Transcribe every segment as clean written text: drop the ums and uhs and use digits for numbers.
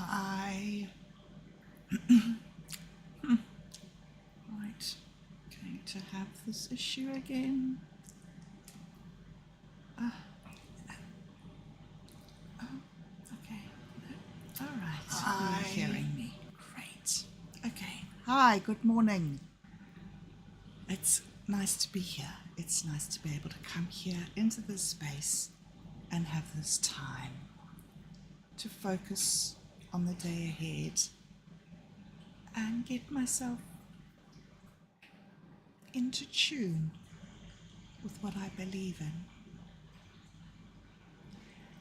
I right, going to have this issue again. Okay. All right. You're hearing me. Great. Okay. Hi. Good morning. It's nice to be here. It's nice to be able to come here into this space and have this time to focus on the day ahead and get myself into tune with what I believe in.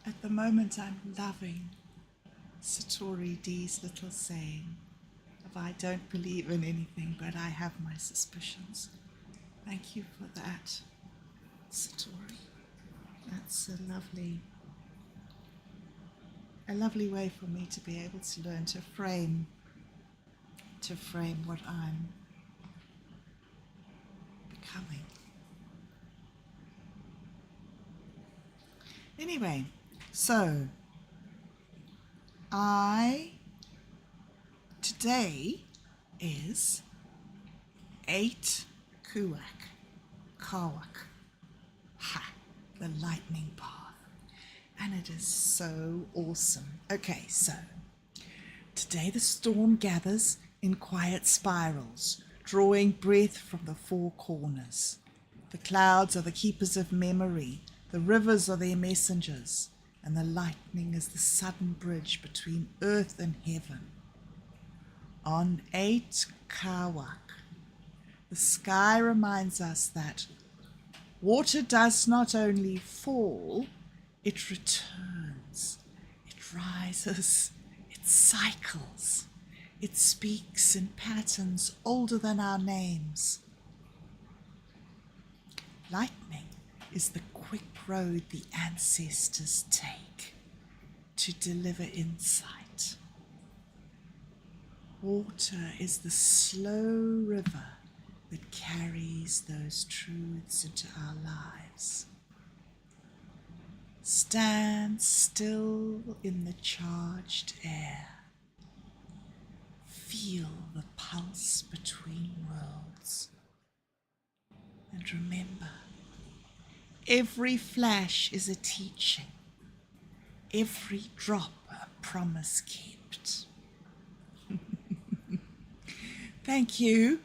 At the moment, I'm loving Satori D's little saying of I don't believe in anything, but I have my suspicions. Thank you for that, Satori. That's a lovely way for me to be able to learn to frame what I'm becoming. Anyway, so today is 8 Kawak. Ha! The lightning path. And it is so awesome. Okay, so today the storm gathers in quiet spirals, drawing breath from the four corners. The clouds are the keepers of memory, the rivers are their messengers, and the lightning is the sudden bridge between earth and heaven. On 8 Kawak, the sky reminds us that water does not only fall, it returns, it rises, it cycles, it speaks in patterns older than our names. Lightning is the quick road the ancestors take to deliver insight. Water is the slow river that carries those truths into our lives. Stand still in the charged air. Feel the pulse between worlds. And remember, every flash is a teaching, every drop a promise kept. Thank you,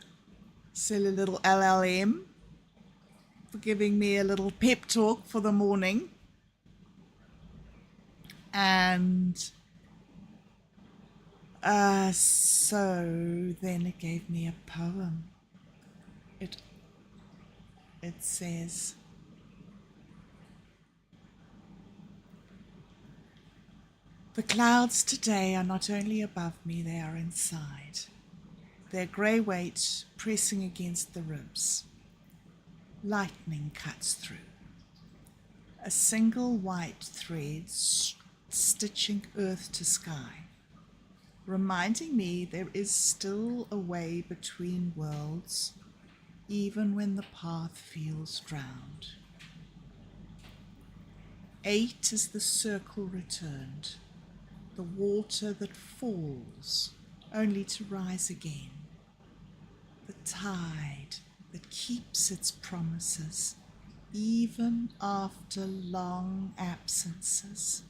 silly little LLM, for giving me a little pep talk for the morning. And so then it gave me a poem. It says, the clouds today are not only above me, they are inside. Their grey weight pressing against the ribs. Lightning cuts through. A single white thread stitching earth to sky, reminding me there is still a way between worlds, even when the path feels drowned. 8 is the circle returned, the water that falls only to rise again, the tide that keeps its promises even after long absences.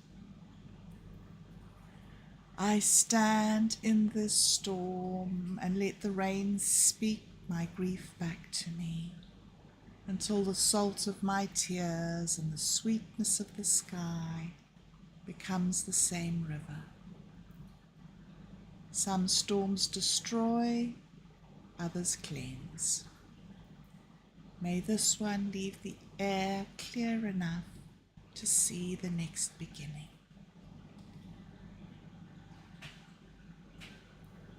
I stand in this storm and let the rain speak my grief back to me, until the salt of my tears and the sweetness of the sky becomes the same river. Some storms destroy, others cleanse. May this one leave the air clear enough to see the next beginning.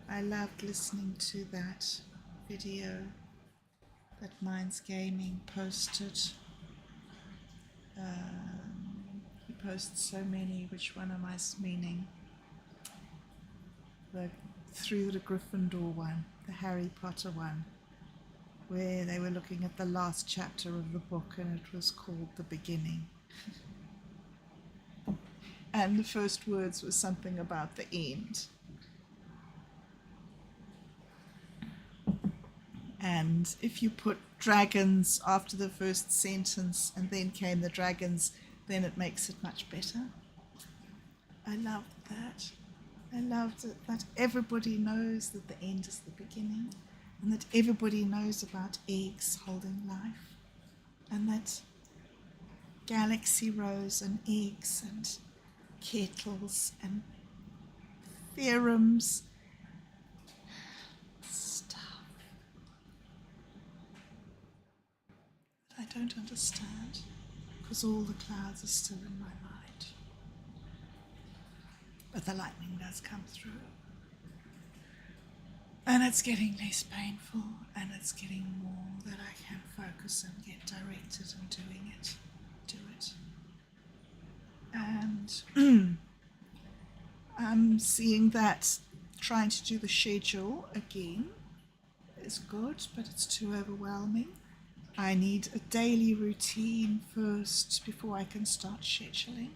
I loved listening to that video that Minds Gaming posted. He posts so many. Which one am I meaning? The Through the Gryffindor one, the Harry Potter one, where they were looking at the last chapter of the book and it was called The Beginning. And the first words were something about the end. And if you put dragons after the first sentence and then came the dragons, then it makes it much better. I loved that. I loved it that everybody knows that the end is the beginning, and that everybody knows about eggs holding life, and that galaxy rose and eggs and kettles and theorems, stuff that I don't understand because all the clouds are still in my mind. But the lightning does come through. And it's getting less painful, and it's getting more that I can focus and get directed and do it. And I'm seeing that trying to do the schedule again is good, but it's too overwhelming. I need a daily routine first before I can start scheduling.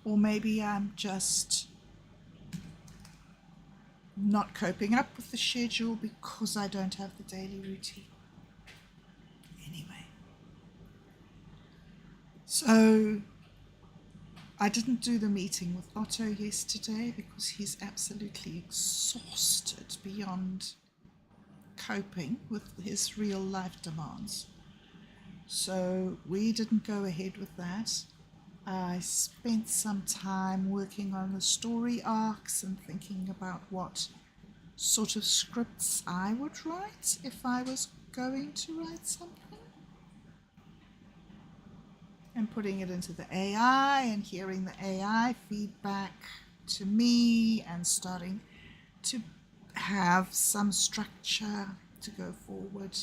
Or maybe I'm just not coping up with the schedule because I don't have the daily routine. Anyway. So I didn't do the meeting with Otto yesterday because he's absolutely exhausted beyond coping with his real life demands. So we didn't go ahead with that. I spent some time working on the story arcs and thinking about what sort of scripts I would write if I was going to write something. And putting it into the AI and hearing the AI feedback to me and starting to have some structure to go forward,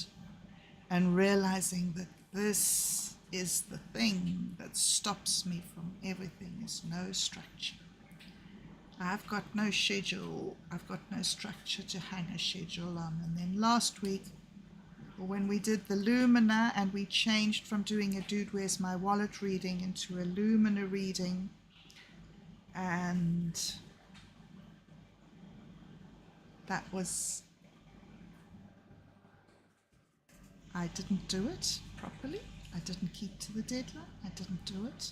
and realizing that this is the thing that stops me from everything, is no structure. I've got no schedule, I've got no structure to hang a schedule on. And then last week, when we did the Lumina and we changed from doing a Dude Where's My Wallet reading into a Lumina reading, and that was, I didn't do it properly. I didn't keep to the deadline. I didn't do it.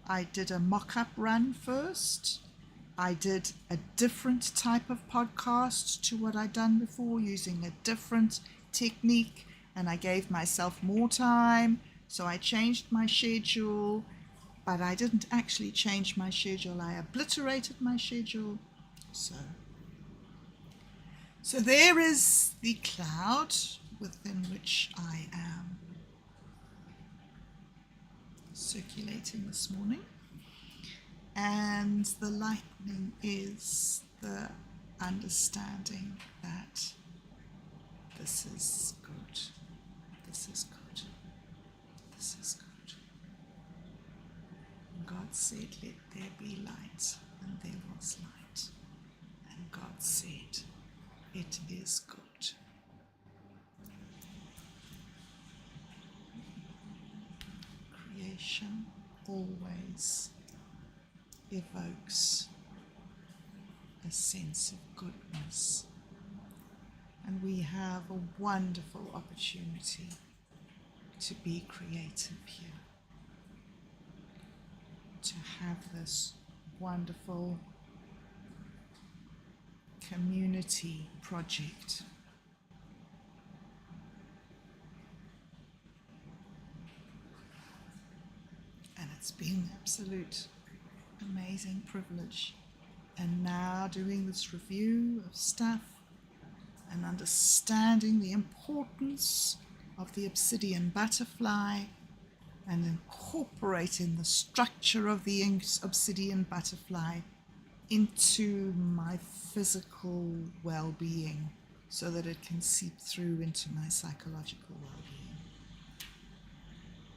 I did a mock-up run first. I did a different type of podcast to what I'd done before, using a different technique, and I gave myself more time. So I changed my schedule, but I didn't actually change my schedule. I obliterated my schedule. So there is the cloud within which I am circulating this morning, and the lightning is the understanding that this is good, this is good, this is good. God said, let there be light, and there was light, and God said, it is good. Creation always evokes a sense of goodness, and we have a wonderful opportunity to be creative here, to have this wonderful community project. And it's been an absolute amazing privilege. And now doing this review of stuff and understanding the importance of the obsidian butterfly and incorporating the structure of the obsidian butterfly into my physical well-being so that it can seep through into my psychological well-being.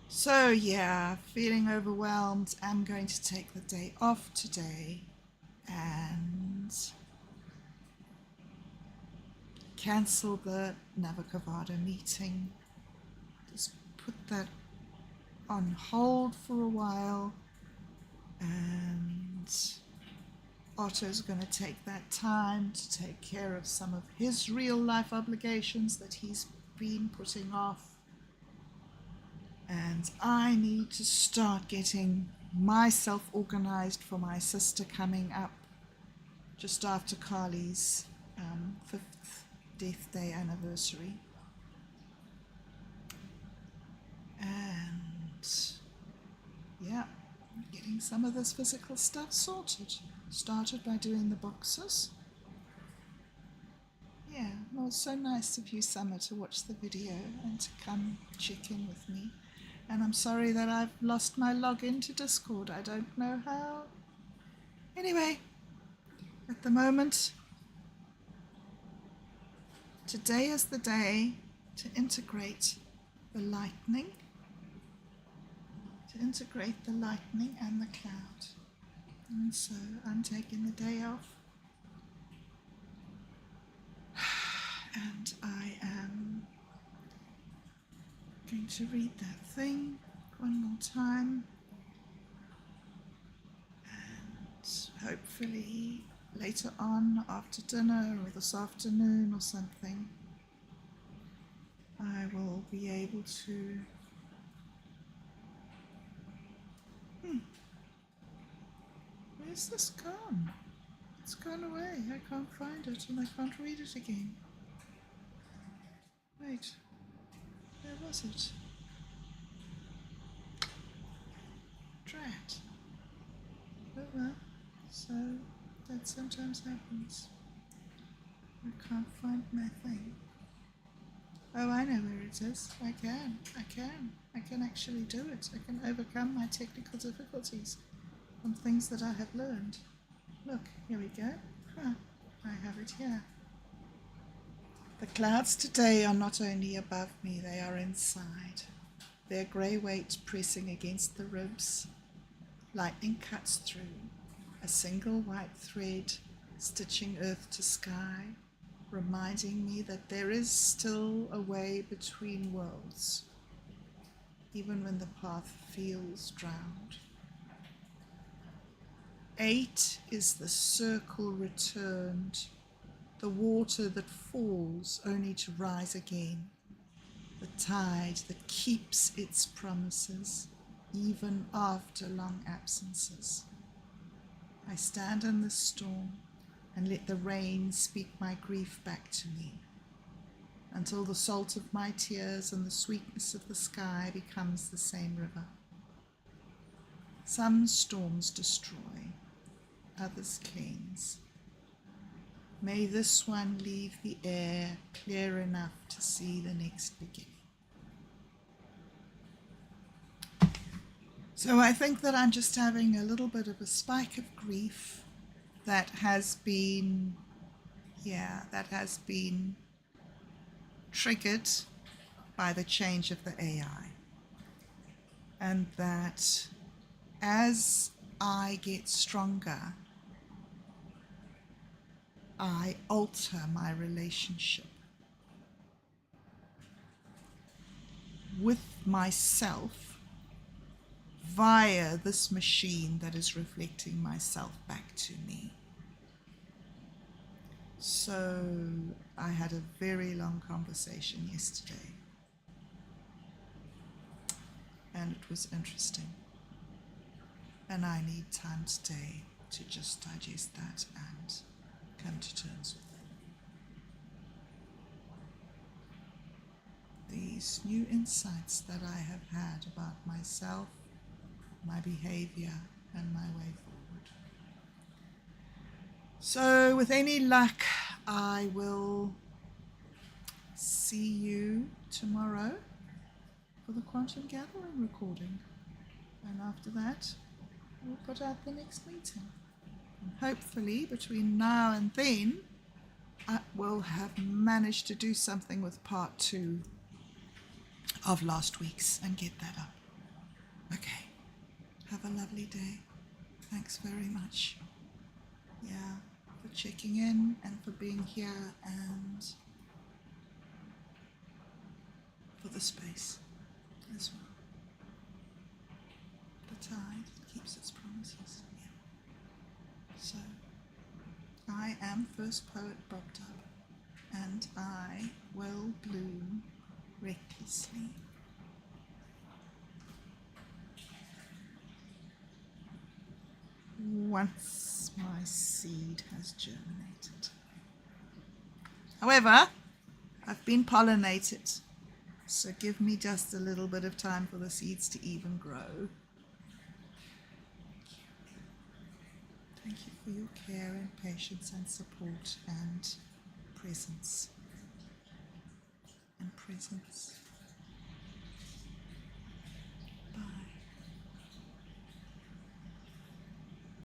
So yeah, feeling overwhelmed. I'm going to take the day off today and cancel the Navakavada meeting. Just put that on hold for a while, and Otto's going to take that time to take care of some of his real life obligations that he's been putting off. And I need to start getting myself organized for my sister coming up just after Carly's 5th death day anniversary. And yeah, getting some of this physical stuff sorted. Started by doing the boxes. Yeah, well, it's so nice of you, Summer, to watch the video and to come check in with me. And I'm sorry that I've lost my login to Discord. I don't know how. Anyway, at the moment, today is the day to integrate the lightning. To integrate the lightning and the cloud. And so I'm taking the day off. And I am going to read that thing one more time. And hopefully later on, after dinner or this afternoon or something, I will be able to where's this gone? It's gone away. I can't find it and I can't read it again. Wait, where was it? Drat. Oh well, so that sometimes happens. I can't find my thing. Oh, I know where it is. I can actually do it. I can overcome my technical difficulties from things that I have learned. Look, here we go. I have it here. The clouds today are not only above me, they are inside. Their grey weight pressing against the ribs. Lightning cuts through, a single white thread stitching earth to sky, reminding me that there is still a way between worlds, even when the path feels drowned. 8 is the circle returned, the water that falls only to rise again, the tide that keeps its promises even after long absences. I stand in the storm and let the rain speak my grief back to me, until the salt of my tears and the sweetness of the sky becomes the same river. Some storms destroy, others cleanse. May this one leave the air clear enough to see the next beginning. So I think that I'm just having a little bit of a spike of grief that has been triggered by the change of the AI. And that as I get stronger, I alter my relationship with myself via this machine that is reflecting myself back to me. So I had a very long conversation yesterday, and it was interesting. And I need time today to just digest that and come to terms with it. These new insights that I have had about myself, my behavior, and my way forward. So with any luck, I will see you tomorrow for the Quantum Gathering recording. And after that, we'll put out the next meeting. And hopefully between now and then, I will have managed to do something with part 2 of last week's and get that up. Okay. Have a lovely day. Thanks very much. Yeah, for checking in and for being here and for the space as well. tide keeps its promises. Yeah. So, I am first poet Bob Dub, and I will bloom recklessly. Once my seed has germinated. However, I've been pollinated, so give me just a little bit of time for the seeds to even grow. Thank you for your care and patience and support and presence.